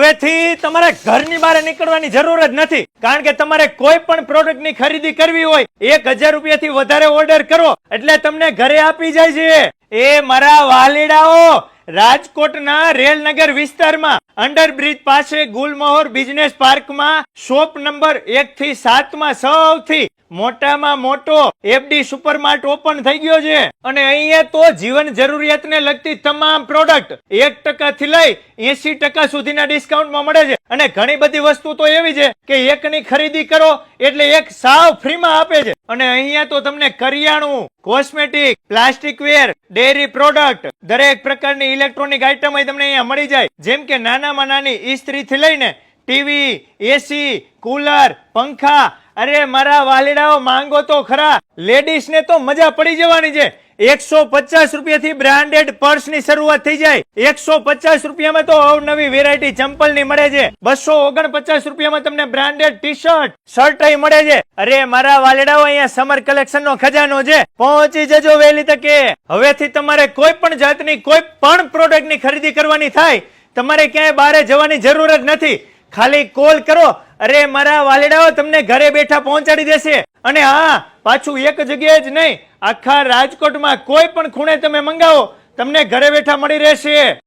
હવેથી તમારે ઘરની બહાર નીકળવાની જરૂર જ નથી, કારણ કે તમારે કોઈ પણ પ્રોડક્ટની ખરીદી કરવી હોય 1000 રૂપિયાથી વધારે ઓર્ડર કરો એટલે તમને ઘરે આપી જાય છે. એ મારા વાલીડાઓ, રાજકોટના રેલનગર વિસ્તારમાં અંડરબ્રિજ પાસે ગુલમહોર બિઝનેસ પાર્કમાં શોપ નંબર 1 થી 7 માં સૌથી મોટામાં મોટો એફડી સુપરમાર્ટ ઓપન થઈ ગયો છે. અને અહીંયા તો જીવન જરૂરિયાતને લગતી તમામ પ્રોડક્ટ 1% થી લઈ 80% સુધીના ડિસ્કાઉન્ટમાં મળે છે. અને ઘણી બધી વસ્તુ તો એવી છે કે એકની ખરીદી કરો એટલે એક સાવ ફ્રીમાં આપે છે. અને અહીંયા તો તમને કરિયાણું, કોસ્મેટિક, પ્લાસ્ટિક વેર, ડેરી પ્રોડક્ટ, દરેક પ્રકારની ઇલેક્ટ્રોનિક આઇટમ તમને અહીંયા મળી જાય. જેમ કે નાનામાં નાની ઇસ્ત્રી થી લઈને ટીવી, એસી, કુલર, પંખા. અરે મારા વાલીડાઓ, માંગો તો ખરા. લેડીઝ ને તો મજા પડી જવાની છે. 150 રૂપિયાથી બ્રાન્ડેડ પર્સ ની શરૂઆત થઈ જાય. 150 રૂપિયામાં તો અવનવી વેરાયટી ચંપલ ની મળે છે. 249 રૂપિયામાં તમને બ્રાન્ડેડ ટી શર્ટ, શર્ટ મળે છે. અરે મારા વાલીડાઓ, અહીંયા સમર કલેક્શન નો ખજાનો છે. પહોંચી જજો વહેલી તકે. હવેથી તમારે કોઈ પણ જાતની કોઈ પણ પ્રોડક્ટ ની ખરીદી કરવાની થાય, તમારે ક્યાંય બહાર જવાની જરૂર જ નથી. ખાલી કોલ કરો. અરે મારા વાલીડાઓ, તમને ઘરે બેઠા પહોંચાડી દેશે. અને હા, પાછું એક જગ્યાએ જ નહીં, આખા રાજકોટમાં કોઈ પણ ખૂણે તમે મંગાવો, તમને ઘરે બેઠા મળી રહેશે.